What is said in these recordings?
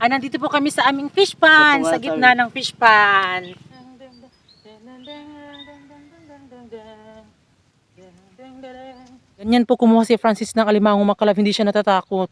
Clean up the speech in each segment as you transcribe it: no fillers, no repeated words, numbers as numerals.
Nandito po kami sa aming fish pan, sa gitna ng fish pan. Ganyan po kumuha si Francis ng alimango, mga kalab, hindi siya natatakot.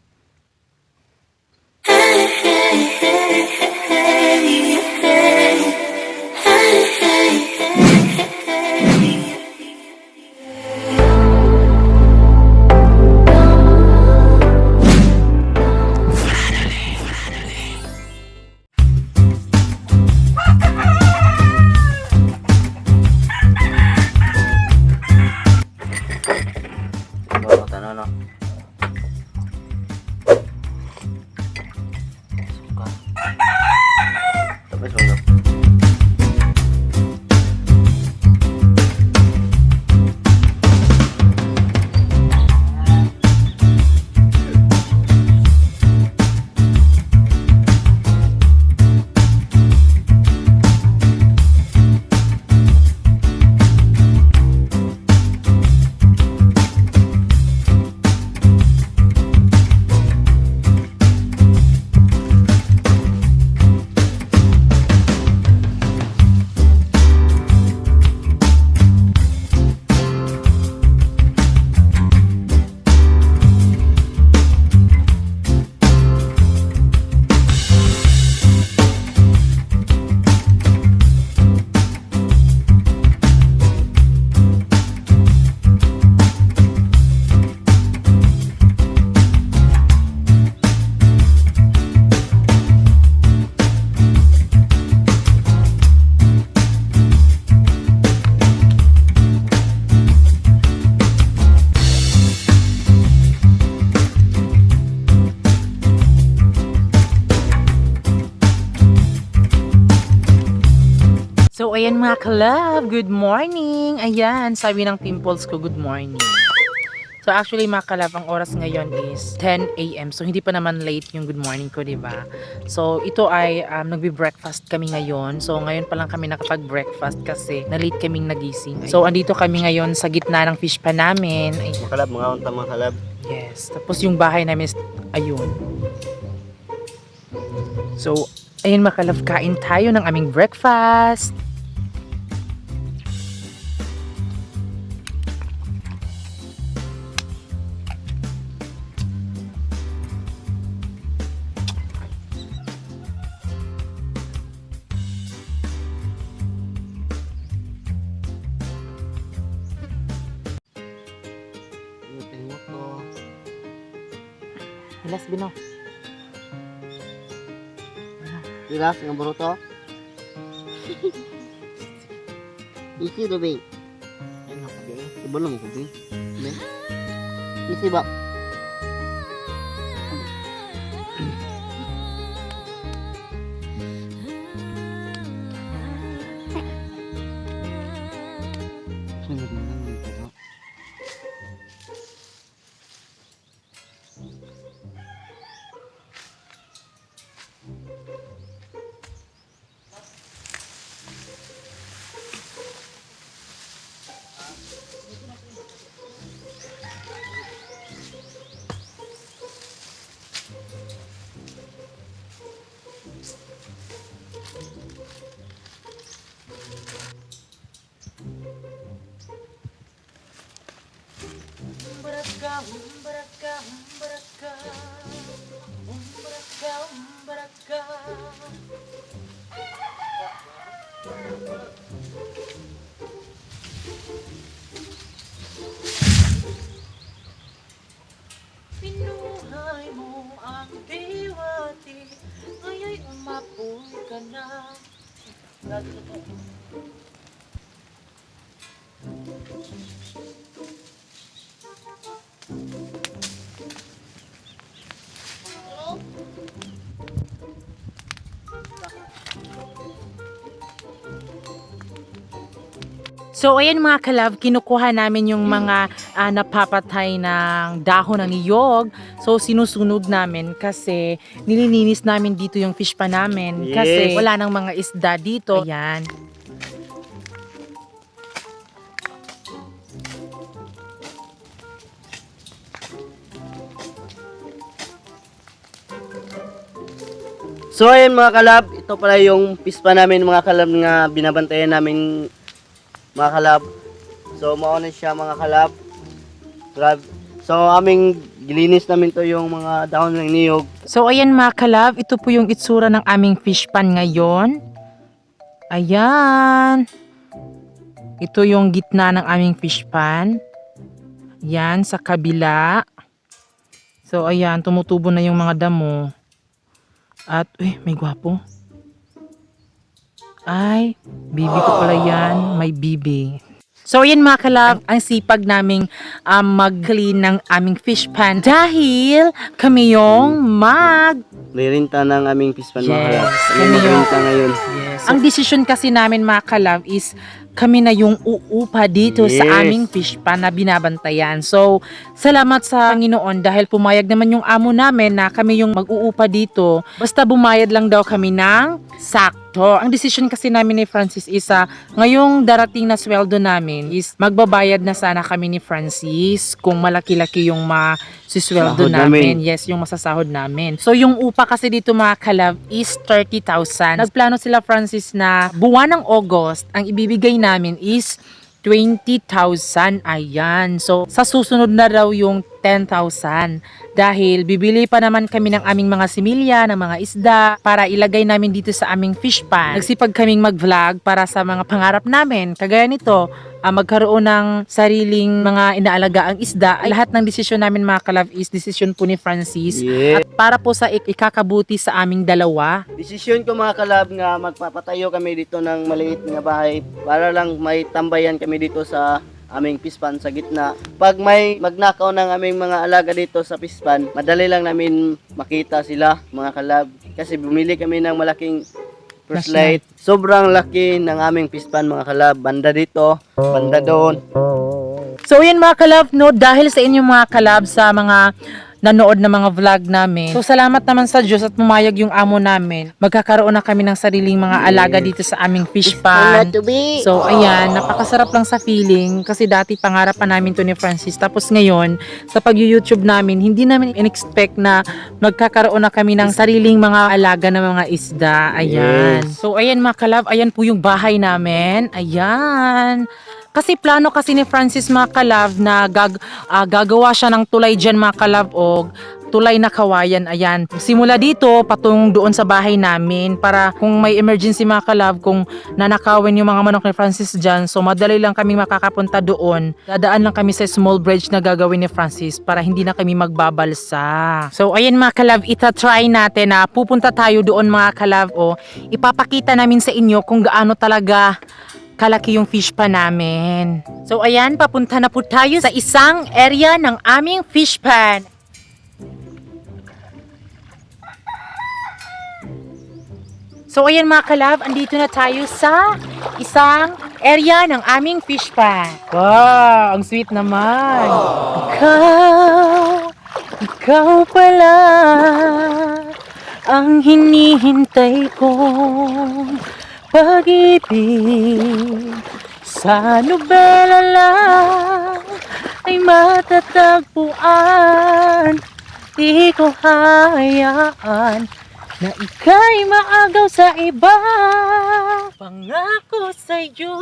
So, ayan mga kalab, good morning! Ayan, sabi ng pimples ko, good morning. So, actually mga kalab, ang oras ngayon is 10 AM. So, hindi pa naman late yung good morning ko, diba? So, ito ay nagbe-breakfast kami ngayon. So, ngayon pa lang kami nakapag-breakfast kasi na-late kaming nagising. So, andito kami ngayon sa gitna ng fish pan namin. Ay, mga kalab, mga unta mga kalab. yes, tapos yung bahay namin is, ayun. So, ayun mga kalab, kain tayo ng aming breakfast. Hilas bino. Hilas ng buruto. Isi do be. Ano ka ba? Iba lang ko be. Isi ba? Pinuhay mo ang diwati, ngaya'y umapoy ka na. So, ayan mga kalab, kinukuha namin yung mga napapatay ng dahon ng niyog. So, sinusunog namin kasi nililinis namin dito yung fish pan namin. Yes. Kasi wala nang mga isda dito. Ayan. So ayun mga kalab, ito pala yung pispa namin mga kalab nga binabantayan namin mga kalab. So mauna siya mga kalab. So aming gilinis namin to yung mga dahon ng niyog. So ayan mga kalab, ito po yung itsura ng aming fish pan ngayon. Ayan. Ito yung gitna ng aming fish pan. Yan, sa kabila. So ayan, tumutubo na yung mga damo. At, may gwapo. Ay, bibi ko pala yan. May bibi. So, ayan mga kalab, ang sipag naming mag-clean ng aming fish pan dahil kami yung Lirinta ng aming pispan mga Yes, kalab. kami Kami magrinta ngayon. Yes. Ang desisyon kasi namin mga kalab is kami na yung uupa dito Yes. sa aming fish pan na binabantayan. So, salamat sa Panginoon dahil pumayag naman yung amo namin na kami yung mag-uupa dito. Basta bumayad lang daw kami ng sakto. Ang desisyon kasi namin ni Francis is ngayong darating na sweldo namin is magbabayad na sana kami ni Francis kung malaki-laki yung masisweldo Sahod namin. namin. Yes, yung masasahod namin. So, yung upa kasi dito mga kalab is 30,000. Nagplano sila Francis na buwan ng August, ang ibibigay namin is 20,000. Ayan. So, sa susunod na raw yung 10,000. Dahil bibili pa naman kami ng aming mga similya, ng mga isda, para ilagay namin dito sa aming fish pan. Nagsipag kaming mag-vlog para sa mga pangarap namin. Kagaya nito, magkaroon ng sariling mga inaalagaang isda. Ay, lahat ng desisyon namin mga kalab is desisyon po ni Francis. Yeah. At para po sa ikakabuti sa aming dalawa. Desisyon ko mga kalab nga magpapatayo kami dito ng maliit na bahay para lang may tambayan kami dito sa aming pispan sa gitna. Pag may magnakaw ng aming mga alaga dito sa pispan, madali lang namin makita sila mga kalab. Kasi bumili kami ng malaking flashlight. Sobrang laki ng aming pispan mga kalab. Banda dito, banda doon. So yan mga kalab, no, dahil sa inyong mga kalab sa mga nanood na mga vlog namin. So salamat naman sa Diyos at pumayag yung amo namin. Magkakaroon na kami ng sariling mga alaga dito sa aming fish pan. So ayan, napakasarap lang sa feeling kasi dati pangarap pa namin to ni Francis. Tapos ngayon, sa pag-YouTube namin, hindi namin in-expect na magkakaroon na kami ng sariling mga alaga na mga isda. Ayan. Yes. So ayan mga kalab, ayan po yung bahay namin. Ayan. Kasi plano kasi ni Francis mga kalab na gagawa siya ng tulay dyan mga kalab o tulay na kawayan. Ayan. Simula dito patung doon sa bahay namin para kung may emergency mga kalab, kung nanakawin yung mga manok ni Francis dyan, so madali lang kami makakapunta doon. Dadaan lang kami sa small bridge na gagawin ni Francis para hindi na kami magbabalsa. So ayan mga kalab, itatry natin na pupunta tayo doon mga kalab o ipapakita namin sa inyo kung gaano talaga kalaki yung fish pan namin. So ayan, papunta na po tayo sa isang area ng aming fish pan. So ayan mga kalab, andito na tayo sa isang area ng aming fish pan. Wow, ang sweet naman. Ikaw pala ang hinihintay ko. Pag-ibig sa nobela lang ay matatagpuan. Di ko hayaan na ika'y maagaw sa iba. Pangako sa'yo,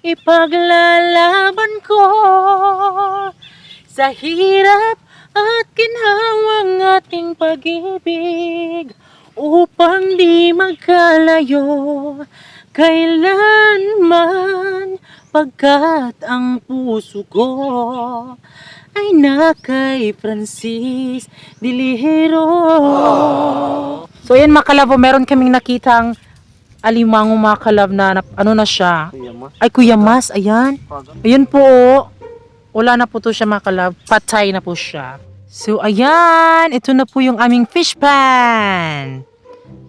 ipaglalaban ko sa hirap at ginhawang ating pag-ibig. Upang di magkalayo kailanman, pagkat ang puso ko ay na kay Francis Dilihero. So yan mga kalab, meron kaming nakitang alimango mga kalab na ano na siya. Ay Kuya Mas, ayan. Ayan po. Wala na po to siya mga kalab. Patay na po siya. So, ayan. Ito na po yung aming fish pan.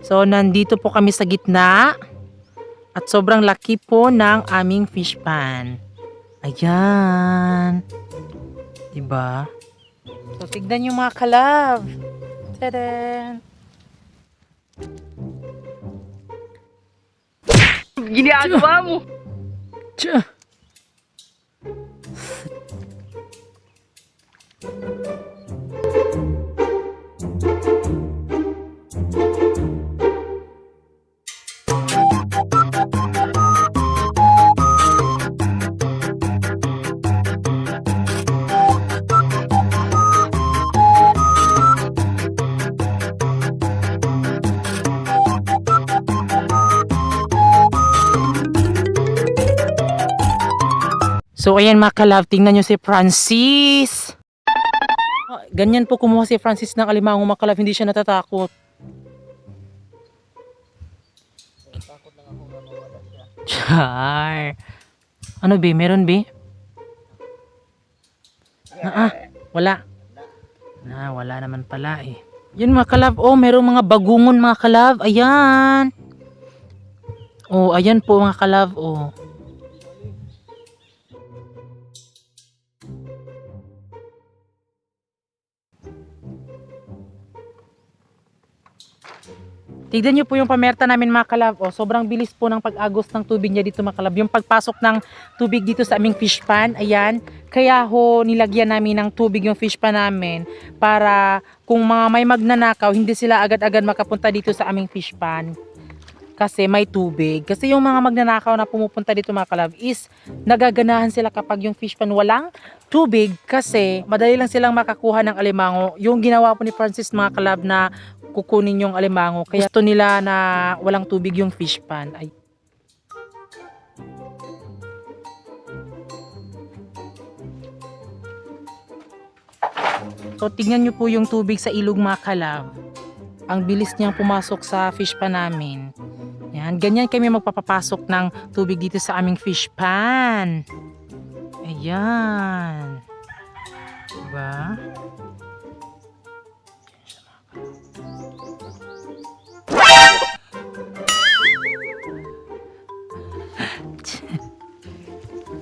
So, nandito po kami sa gitna. At sobrang laki po ng aming fish pan. Ayan. Diba? So, tignan nyo mga kalab. Tadaan! Ginagawa mo! Tcha! So, ayan mga kalab, tingnan nyo si Francis. Ganyan po kumuha si Francis ng alimango mga kalab, hindi siya natatakot. Takot lang ako na mawala siya. Char. Ano be? Meron be? Wala. Wala naman pala eh. Yun mga kalab, oh, merong mga bagungon mga kalab. Ayan. Oh, ayan po mga kalab, oh. Tignan nyo po yung pamerta namin mga kalab. Oh, sobrang bilis po ng pag-agos ng tubig niya dito mga kalab. Yung pagpasok ng tubig dito sa aming fish pan, ayan. Kaya ho, nilagyan namin ng tubig yung fish pan namin para kung mga may magnanakaw, hindi sila agad-agad makapunta dito sa aming fish pan. Kasi may tubig. Kasi yung mga magnanakaw na pumupunta dito mga kalab is nagaganahan sila kapag yung fish pan walang tubig kasi madali lang silang makakuha ng alimango. Yung ginawa po ni Francis mga kalab na kukunin yung alimango. Kaya gusto nila na walang tubig yung fish pan. Ay. So tingnan nyo po yung tubig sa ilog mga kalab. Ang bilis niyang pumasok sa fish pan namin. Yan, ganyan kami magpapapasok ng tubig dito sa aming fish pan. Ayan. Diba?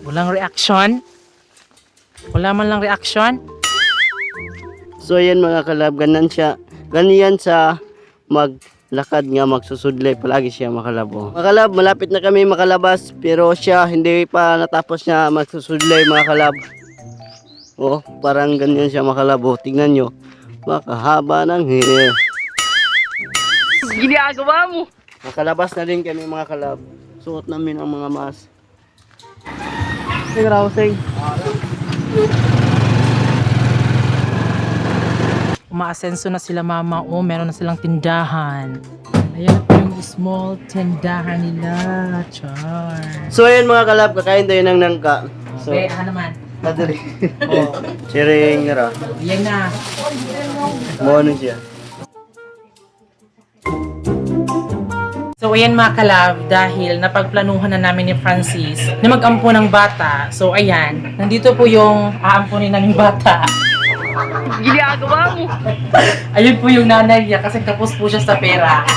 Walang reaction? Wala man lang reaction? So yan mga kalab, ganyan sa maglakad nga magsusudlay, palagi siya makalabo. Mga kalab, malapit na kami makalabas, pero siya hindi pa natapos niya magsusudlay mga kalab. Oh, parang ganyan siya makalabo. Tingnan nyo, makahaba ng hair. Ginagawa mo. Makalabas na din kami mga kalab. Suot namin ang mga mask. Sige, Rausing. Umaasenso na sila mama. Oh, meron na silang tindahan. Ayan po yung small tindahan nila. Char. So ayan mga kalab, kakain tayo ng nangka. So, Okay, naman. nadali. Oh, sharing nga ra. Ayan na. Mo ano siya. So ayan mga kalab, dahil napagplanuhan na namin ni Francis na mag-ampo ng bata. So ayan, nandito po yung aampunin naming bata. Ginagawa mo. Ayun po yung nanay niya kasi tapos po siya sa pera.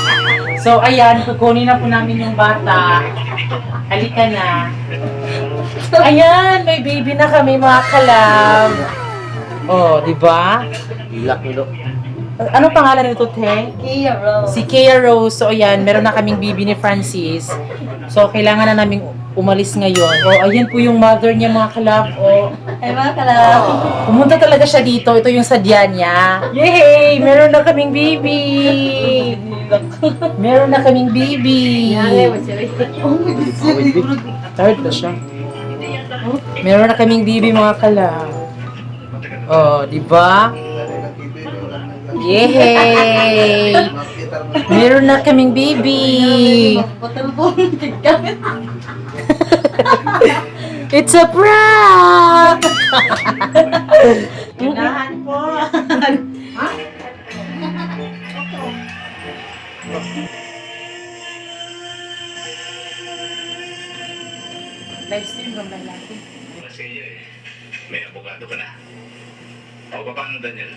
So ayan, kukunin na po namin yung bata. Halika na. Ayan, may baby na kami mga kalab. Oh, di ba? Laki do. Anong pangalan nito, Te? Kia Rose. Si Kea Rose. So, ayan, meron na kaming bibi ni Francis. So, kailangan na naming umalis ngayon. O, ayan po yung mother niya, mga kalab. O, Ay mga kalab. pumunta talaga siya dito. Ito yung sadya niya. Yay! Meron na kaming bibi! Meron na kaming bibi! Tired na siya. Meron na kaming bibi, mga kalab. O, di ba? Yay! Meron na kaming baby! It's a prank! Unahan po! Live stream ba natin? Kasi may abogado ka na. O, paano Daniel?